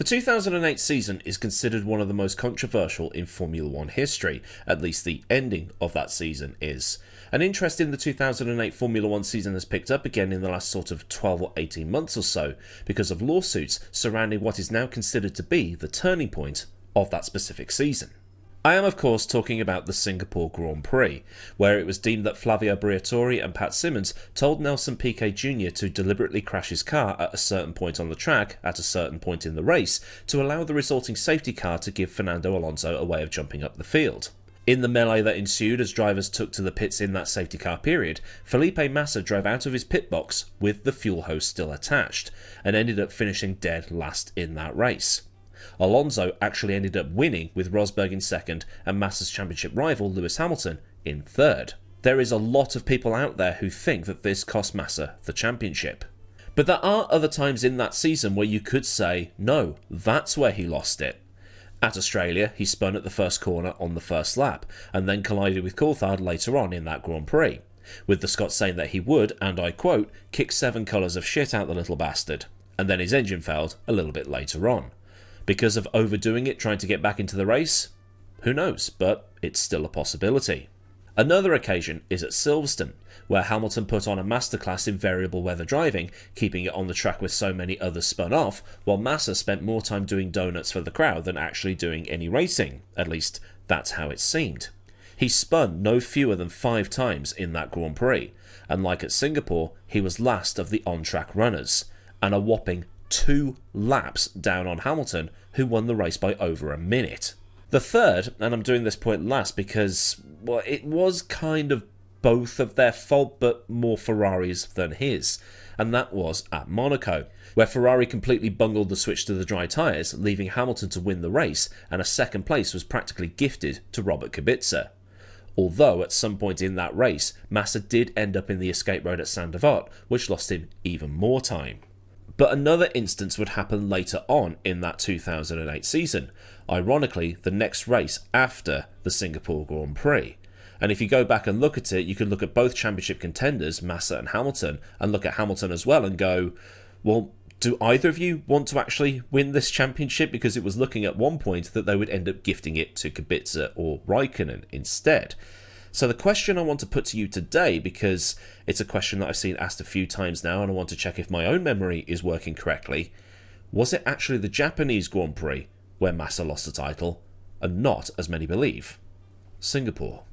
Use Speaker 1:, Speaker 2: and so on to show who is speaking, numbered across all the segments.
Speaker 1: The 2008 season is considered one of the most controversial in Formula 1 history, at least the ending of that season is. An interest in the 2008 Formula 1 season has picked up again in the last sort of 12 or 18 months or so, because of lawsuits surrounding what is now considered to be the turning point of that specific season. I am of course talking about the Singapore Grand Prix, where it was deemed that Flavio Briatore and Pat Symonds told Nelson Piquet Jr. to deliberately crash his car at a certain point on the track, at a certain point in the race, to allow the resulting safety car to give Fernando Alonso a way of jumping up the field. In the melee that ensued as drivers took to the pits in that safety car period, Felipe Massa drove out of his pit box with the fuel hose still attached, and ended up finishing dead last in that race. Alonso actually ended up winning with Rosberg in second and Massa's championship rival Lewis Hamilton in third. There is a lot of people out there who think that this cost Massa the championship. But there are other times in that season where you could say, no, that's where he lost it. At Australia, he spun at the first corner on the first lap, and then collided with Coulthard later on in that Grand Prix, with the Scot saying that he would, and I quote, kick 7 colours of shit out the little bastard, and then his engine failed a little bit later on. Because of overdoing it trying to get back into the race? Who knows, but it's still a possibility. Another occasion is at Silverstone, where Hamilton put on a masterclass in variable weather driving, keeping it on the track with so many others spun off, while Massa spent more time doing donuts for the crowd than actually doing any racing. At least, that's how it seemed. He spun no fewer than 5 times in that Grand Prix, and like at Singapore, he was last of the on-track runners, and a whopping 2 laps down on Hamilton, who won the race by over a minute. The third, and I'm doing this point last because, well, it was kind of both of their fault, but more Ferrari's than his, and that was at Monaco, where Ferrari completely bungled the switch to the dry tyres, leaving Hamilton to win the race, and a second place was practically gifted to Robert Kubica. Although at some point in that race, Massa did end up in the escape road at Saint-Devote, which lost him even more time. But another instance would happen later on in that 2008 season, ironically the next race after the Singapore Grand Prix. And if you go back and look at it, you can look at both championship contenders, Massa and Hamilton, and look at Hamilton as well and go, well, do either of you want to actually win this championship? Because it was looking at one point that they would end up gifting it to Kubica or Raikkonen instead. So the question I want to put to you today, because it's a question that I've seen asked a few times now and I want to check if my own memory is working correctly, was it actually the Japanese Grand Prix where Massa lost the title, and not, as many believe, Singapore?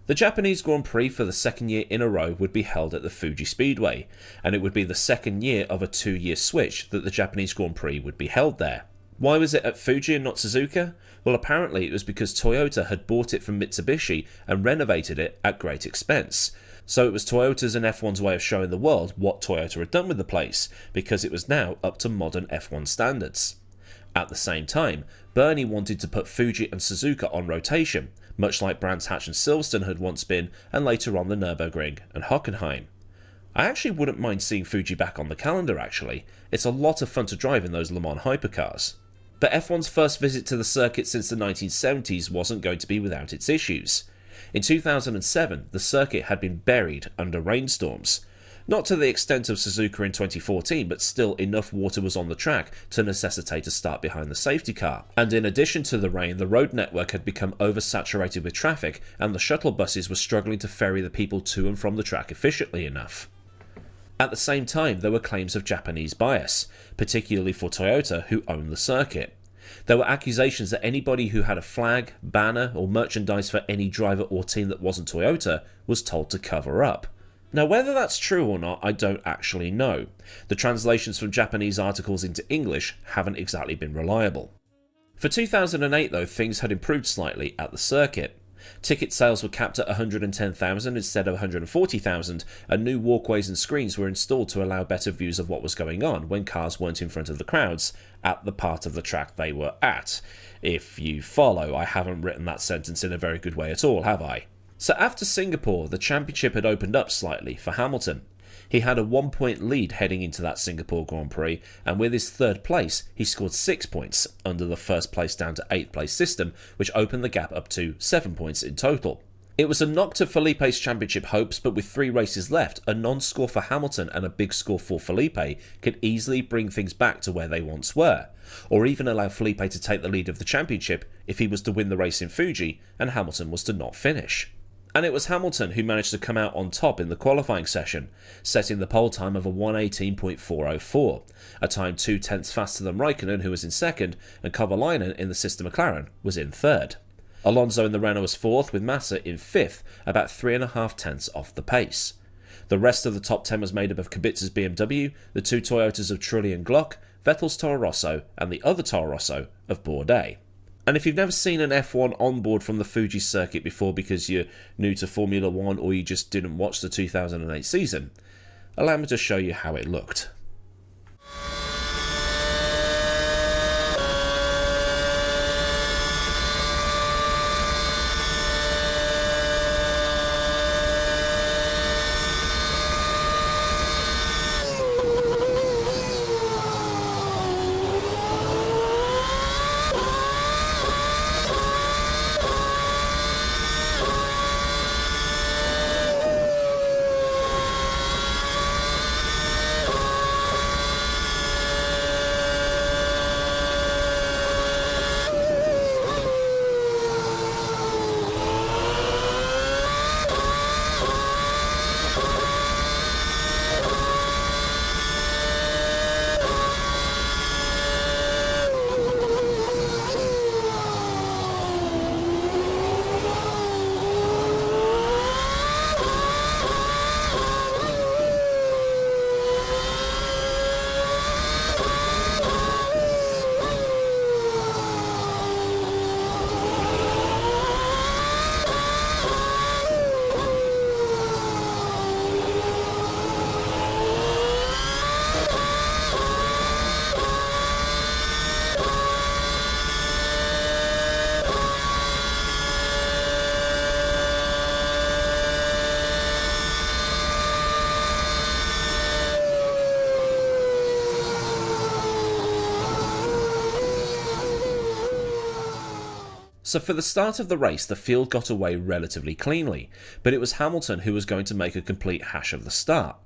Speaker 1: The Japanese Grand Prix for the second year in a row would be held at the Fuji Speedway, and it would be the second year of a 2-year switch that the Japanese Grand Prix would be held there. Why was it at Fuji and not Suzuka? Well, apparently it was because Toyota had bought it from Mitsubishi and renovated it at great expense. So it was Toyota's and F1's way of showing the world what Toyota had done with the place, because it was now up to modern F1 standards. At the same time, Bernie wanted to put Fuji and Suzuka on rotation, much like Brands Hatch and Silverstone had once been, and later on the Nürburgring and Hockenheim. I actually wouldn't mind seeing Fuji back on the calendar actually. It's a lot of fun to drive in those Le Mans hypercars. But F1's first visit to the circuit since the 1970s wasn't going to be without its issues. In 2007, the circuit had been buried under rainstorms. Not to the extent of Suzuka in 2014, but still enough water was on the track to necessitate a start behind the safety car. And in addition to the rain, the road network had become oversaturated with traffic, and the shuttle buses were struggling to ferry the people to and from the track efficiently enough. At the same time, there were claims of Japanese bias, particularly for Toyota, who owned the circuit. There were accusations that anybody who had a flag, banner, or merchandise for any driver or team that wasn't Toyota was told to cover up. Now, whether that's true or not, I don't actually know. The translations from Japanese articles into English haven't exactly been reliable. For 2008, though, things had improved slightly at the circuit. Ticket sales were capped at 110,000 instead of 140,000, and new walkways and screens were installed to allow better views of what was going on when cars weren't in front of the crowds at the part of the track they were at. If you follow, I haven't written that sentence in a very good way at all, have I? So after Singapore, the championship had opened up slightly for Hamilton. He had a 1-point lead heading into that Singapore Grand Prix, and with his third place, he scored 6 points under the first place down to 8th place system, which opened the gap up to 7 points in total. It was a knock to Felipe's championship hopes, but with 3 races left, a non-score for Hamilton and a big score for Felipe could easily bring things back to where they once were, or even allow Felipe to take the lead of the championship if he was to win the race in Fuji and Hamilton was to not finish. And it was Hamilton who managed to come out on top in the qualifying session, setting the pole time of a 1:18.404, a time 0.2 faster than Raikkonen, who was in second, and Kovalainen in the sister McLaren was in third. Alonso in the Renault was fourth, with Massa in fifth, about 3.5 tenths off the pace. The rest of the top 10 was made up of Kubica's BMW, the 2 Toyotas of Trulli and Glock, Vettel's Toro Rosso, and the other Toro Rosso of Bourdais. And if you've never seen an F1 onboard from the Fuji circuit before because you're new to Formula 1 or you just didn't watch the 2008 season, allow me to show you how it looked. So for the start of the race, the field got away relatively cleanly, but it was Hamilton who was going to make a complete hash of the start.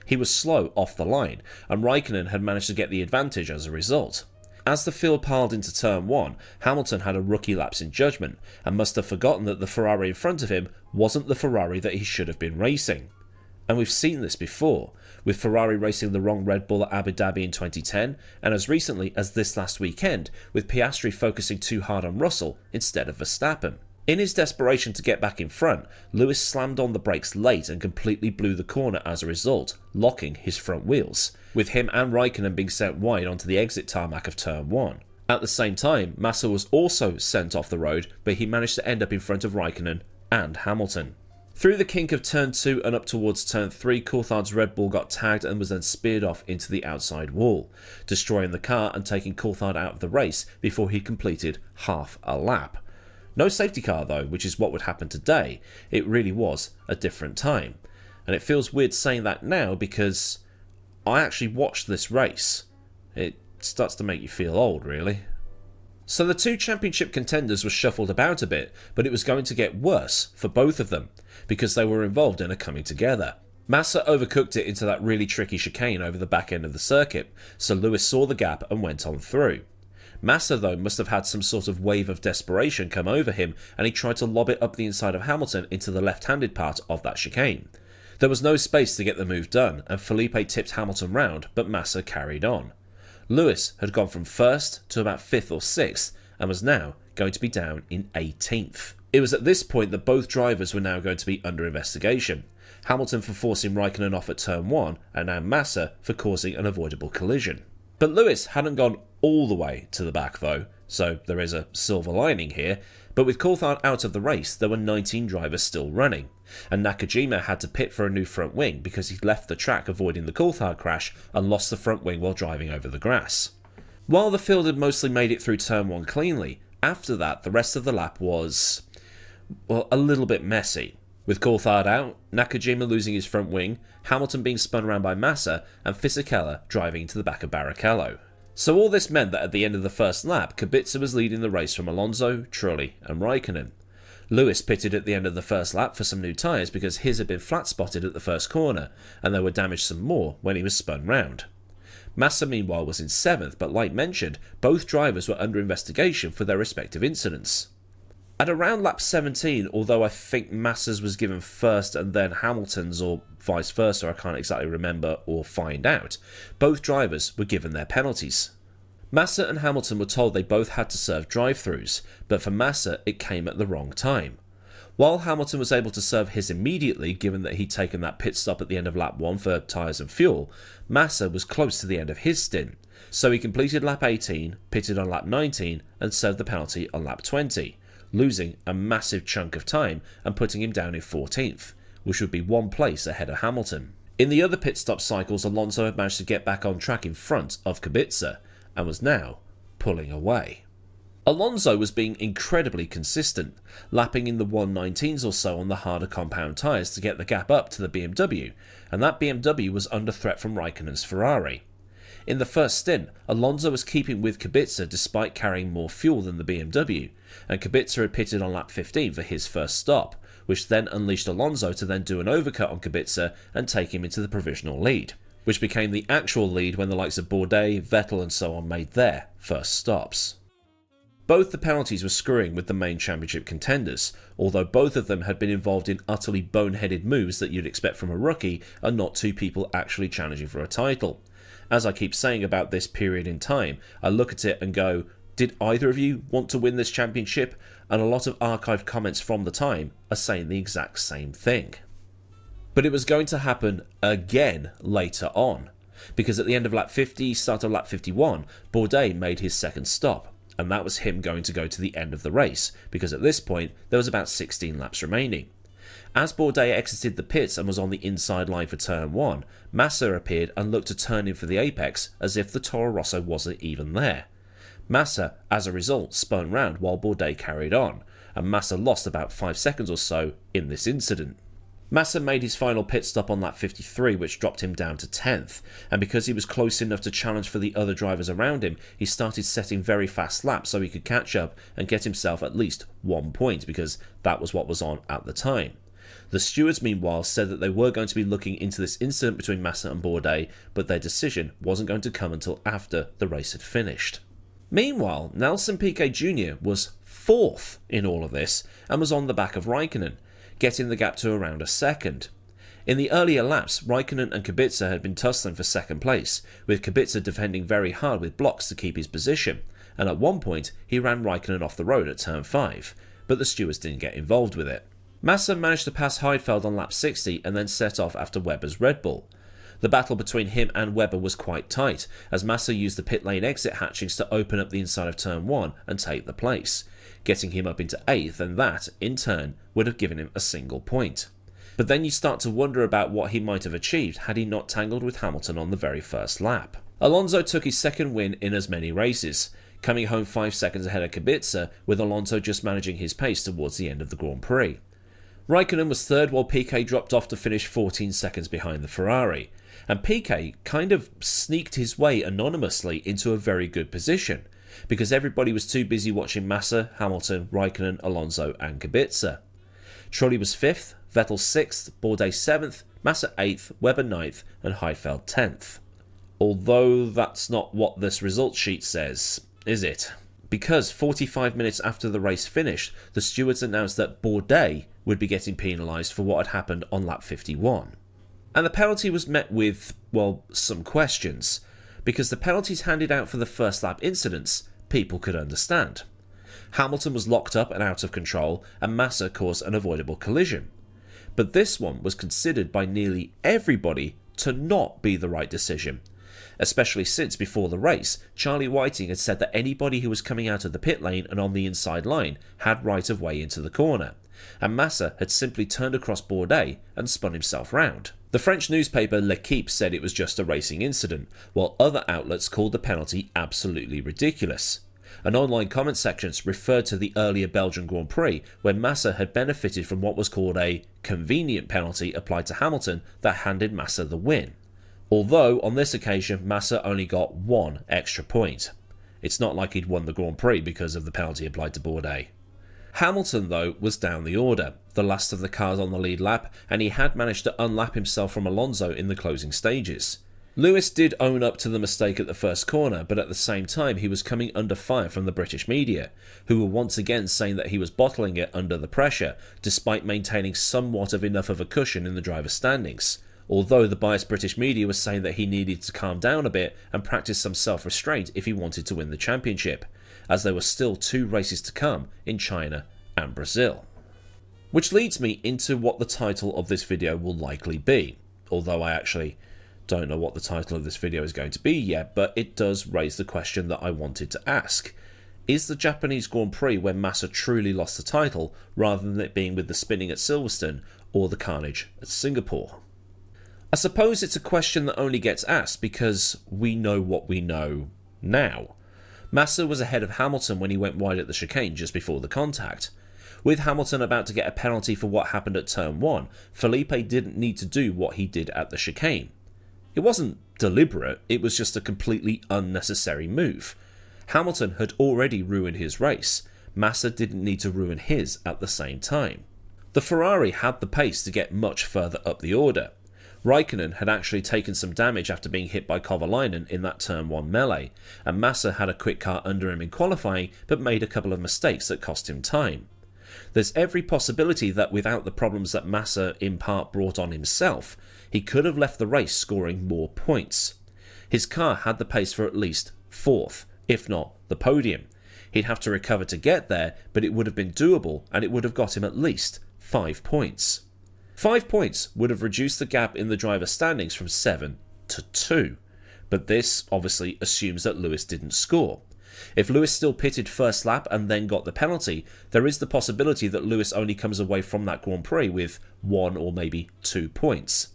Speaker 1: He was slow off the line, and Raikkonen had managed to get the advantage as a result. As the field piled into turn 1, Hamilton had a rookie lapse in judgment, and must have forgotten that the Ferrari in front of him wasn't the Ferrari that he should have been racing. And we've seen this before, with Ferrari racing the wrong Red Bull at Abu Dhabi in 2010, and as recently as this last weekend, with Piastri focusing too hard on Russell instead of Verstappen. In his desperation to get back in front, Lewis slammed on the brakes late and completely blew the corner as a result, locking his front wheels, with him and Raikkonen being sent wide onto the exit tarmac of turn 1. At the same time, Massa was also sent off the road, but he managed to end up in front of Raikkonen and Hamilton. Through the kink of turn 2 and up towards turn 3, Coulthard's Red Bull got tagged and was then speared off into the outside wall, destroying the car and taking Coulthard out of the race before he completed half a lap. No safety car though, which is what would happen today. It really was a different time. And it feels weird saying that now because I actually watched this race. It starts to make you feel old, really. So the 2 championship contenders were shuffled about a bit, but it was going to get worse for both of them, because they were involved in a coming together. Massa overcooked it into that really tricky chicane over the back end of the circuit, so Lewis saw the gap and went on through. Massa though must have had some sort of wave of desperation come over him, and he tried to lob it up the inside of Hamilton into the left-handed part of that chicane. There was no space to get the move done, and Felipe tipped Hamilton round, but Massa carried on. Lewis had gone from 1st to about 5th or 6th, and was now going to be down in 18th. It was at this point that both drivers were now going to be under investigation. Hamilton for forcing Raikkonen off at turn 1, and now Massa for causing an avoidable collision. But Lewis hadn't gone all the way to the back though, so there is a silver lining here, but with Coulthard out of the race there were 19 drivers still running, and Nakajima had to pit for a new front wing because he'd left the track avoiding the Coulthard crash and lost the front wing while driving over the grass. While the field had mostly made it through turn 1 cleanly, after that the rest of the lap was, well, a little bit messy. With Coulthard out, Nakajima losing his front wing, Hamilton being spun around by Massa, and Fisichella driving into the back of Barrichello. So all this meant that at the end of the first lap, Kubica was leading the race from Alonso, Trulli and Raikkonen. Lewis pitted at the end of the first lap for some new tyres because his had been flat spotted at the first corner, and they were damaged some more when he was spun round. Massa meanwhile was in 7th, but like mentioned, both drivers were under investigation for their respective incidents. At around lap 17, although I think Massa's was given first and then Hamilton's, or vice versa, I can't exactly remember or find out, both drivers were given their penalties. Massa and Hamilton were told they both had to serve drive-thrus, but for Massa it came at the wrong time. While Hamilton was able to serve his immediately, given that he'd taken that pit stop at the end of lap 1 for tyres and fuel, Massa was close to the end of his stint, so he completed lap 18, pitted on lap 19 and served the penalty on lap 20, losing a massive chunk of time and putting him down in 14th, which would be 1 place ahead of Hamilton. In the other pit stop cycles, Alonso had managed to get back on track in front of Kubica and was now pulling away. Alonso was being incredibly consistent, lapping in the 119s or so on the harder compound tyres to get the gap up to the BMW, and that BMW was under threat from Raikkonen's Ferrari. In the first stint, Alonso was keeping with Kubica despite carrying more fuel than the BMW, and Kubica had pitted on lap 15 for his first stop, which then unleashed Alonso to then do an overcut on Kubica and take him into the provisional lead, which became the actual lead when the likes of Bourdais, Vettel and so on made their first stops. Both the penalties were screwing with the main championship contenders, although both of them had been involved in utterly boneheaded moves that you'd expect from a rookie and not two people actually challenging for a title. As I keep saying about this period in time, I look at it and go, did either of you want to win this championship? And a lot of archived comments from the time are saying the exact same thing. But it was going to happen again later on, because at the end of lap 50, start of lap 51, Bourdais made his second stop, and that was him going to go to the end of the race, because at this point there was about 16 laps remaining. As Bourdais exited the pits and was on the inside line for turn 1, Massa appeared and looked to turn in for the apex as if the Toro Rosso wasn't even there. Massa, as a result, spun round while Bourdais carried on, and Massa lost about 5 seconds or so in this incident. Massa made his final pit stop on lap 53, which dropped him down to 10th, and because he was close enough to challenge for the other drivers around him, he started setting very fast laps so he could catch up and get himself at least 1 point, because that was what was on at the time. The stewards, meanwhile, said that they were going to be looking into this incident between Massa and Bourdais, but their decision wasn't going to come until after the race had finished. Meanwhile, Nelson Piquet Jr. was 4th in all of this and was on the back of Raikkonen, getting the gap to around a second. In the earlier laps, Raikkonen and Kubica had been tussling for second place, with Kubica defending very hard with blocks to keep his position, and at one point he ran Raikkonen off the road at turn 5, but the stewards didn't get involved with it. Massa managed to pass Heidfeld on lap 60 and then set off after Webber's Red Bull. The battle between him and Webber was quite tight, as Massa used the pit lane exit hatchings to open up the inside of turn 1 and take the place, getting him up into 8th, and that, in turn, would have given him a single point. But then you start to wonder about what he might have achieved had he not tangled with Hamilton on the very first lap. Alonso took his second win in as many races, coming home 5 seconds ahead of Kubica, with Alonso just managing his pace towards the end of the Grand Prix. Raikkonen was 3rd while Piquet dropped off to finish 14 seconds behind the Ferrari, and Piquet kind of sneaked his way anonymously into a very good position, because everybody was too busy watching Massa, Hamilton, Raikkonen, Alonso and Kubica. Trulli was 5th, Vettel 6th, Bourdais 7th, Massa 8th, Webber 9th and Heidfeld 10th. Although that's not what this result sheet says, is it? Because 45 minutes after the race finished, the stewards announced that Bourdais would be getting penalised for what had happened on lap 51. And the penalty was met with, well, some questions, because the penalties handed out for the first lap incidents, people could understand. Hamilton was locked up and out of control, and Massa caused an avoidable collision. But this one was considered by nearly everybody to not be the right decision, especially since before the race, Charlie Whiting had said that anybody who was coming out of the pit lane and on the inside line had right of way into the corner, and Massa had simply turned across Bourdais and spun himself round. The French newspaper L'Equipe said it was just a racing incident, while other outlets called the penalty absolutely ridiculous. And online comment sections referred to the earlier Belgian Grand Prix, where Massa had benefited from what was called a convenient penalty applied to Hamilton that handed Massa the win. Although, on this occasion, Massa only got 1 extra point. It's not like he'd won the Grand Prix because of the penalty applied to Bourdais. Hamilton, though, was down the order, the last of the cars on the lead lap, and he had managed to unlap himself from Alonso in the closing stages. Lewis did own up to the mistake at the first corner, but at the same time he was coming under fire from the British media, who were once again saying that he was bottling it under the pressure, despite maintaining somewhat of enough of a cushion in the driver's standings. Although the biased British media was saying that he needed to calm down a bit and practice some self-restraint if he wanted to win the championship, as there were still 2 races to come in China and Brazil. Which leads me into what the title of this video will likely be, although I actually don't know what the title of this video is going to be yet, but it does raise the question that I wanted to ask. Is the Japanese Grand Prix where Massa truly lost the title, rather than it being with the spinning at Silverstone or the carnage at Singapore? I suppose it's a question that only gets asked because we know what we know now. Massa was ahead of Hamilton when he went wide at the chicane just before the contact. With Hamilton about to get a penalty for what happened at turn 1, Felipe didn't need to do what he did at the chicane. It wasn't deliberate, it was just a completely unnecessary move. Hamilton had already ruined his race. Massa didn't need to ruin his at the same time. The Ferrari had the pace to get much further up the order. Raikkonen had actually taken some damage after being hit by Kovalainen in that turn 1 melee, and Massa had a quick car under him in qualifying but made a couple of mistakes that cost him time. There's every possibility that without the problems that Massa in part brought on himself, he could have left the race scoring more points. His car had the pace for at least 4th, if not the podium. He'd have to recover to get there, but it would have been doable and it would have got him at least 5 points. 5 points would have reduced the gap in the driver's standings from 7 to 2, but this obviously assumes that Lewis didn't score. If Lewis still pitted first lap and then got the penalty, there is the possibility that Lewis only comes away from that Grand Prix with 1 or maybe 2 points.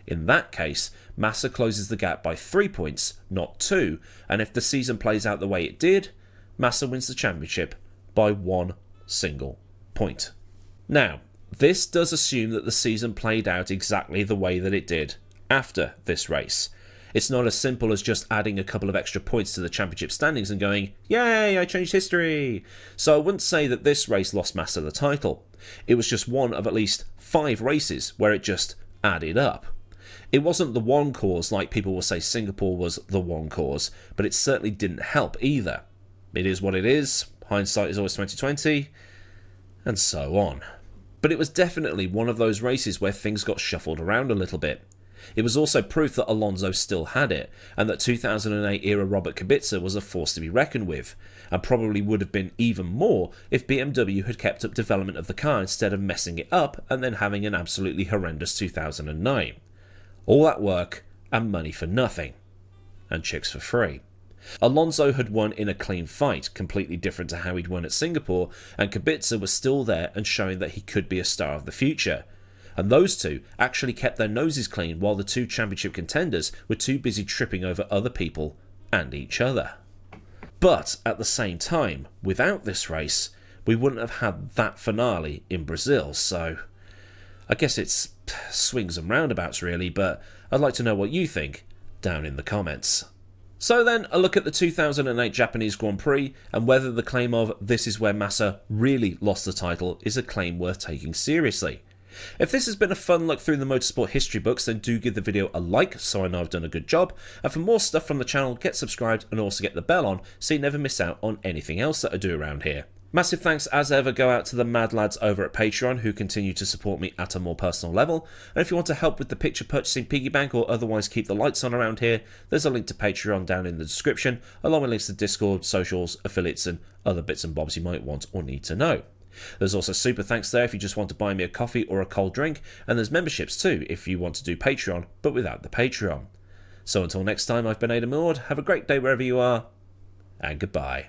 Speaker 1: In that case, Massa closes the gap by 3 points, not 2, and if the season plays out the way it did, Massa wins the championship by 1 single point. Now, this does assume that the season played out exactly the way that it did after this race. It's not as simple as just adding a couple of extra points to the championship standings and going, yay, I changed history. So I wouldn't say that this race lost Massa the title. It was just one of at least 5 races where it just added up. It wasn't the one cause like people will say Singapore was the one cause, but it certainly didn't help either. It is what it is, hindsight is always 20/20, and so on. But it was definitely one of those races where things got shuffled around a little bit. It was also proof that Alonso still had it, and that 2008 era Robert Kubica was a force to be reckoned with, and probably would have been even more if BMW had kept up development of the car instead of messing it up and then having an absolutely horrendous 2009. All that work and money for nothing. And chicks for free. Alonso had won in a clean fight, completely different to how he'd won at Singapore, and Kubica was still there and showing that he could be a star of the future. And those two actually kept their noses clean while the 2 championship contenders were too busy tripping over other people and each other. But at the same time, without this race, we wouldn't have had that finale in Brazil, so I guess it's swings and roundabouts really, but I'd like to know what you think down in the comments. So then, a look at the 2008 Japanese Grand Prix and whether the claim of this is where Massa really lost the title is a claim worth taking seriously. If this has been a fun look through the motorsport history books, then do give the video a like so I know I've done a good job, and for more stuff from the channel, get subscribed and also get the bell on so you never miss out on anything else that I do around here. Massive thanks as ever go out to the mad lads over at Patreon who continue to support me at a more personal level, and if you want to help with the picture purchasing piggy bank or otherwise keep the lights on around here, there's a link to Patreon down in the description, along with links to Discord, socials, affiliates and other bits and bobs you might want or need to know. There's also super thanks there if you just want to buy me a coffee or a cold drink, and there's memberships too if you want to do Patreon but without the Patreon. So until next time, I've been Aidan, have a great day wherever you are, and goodbye.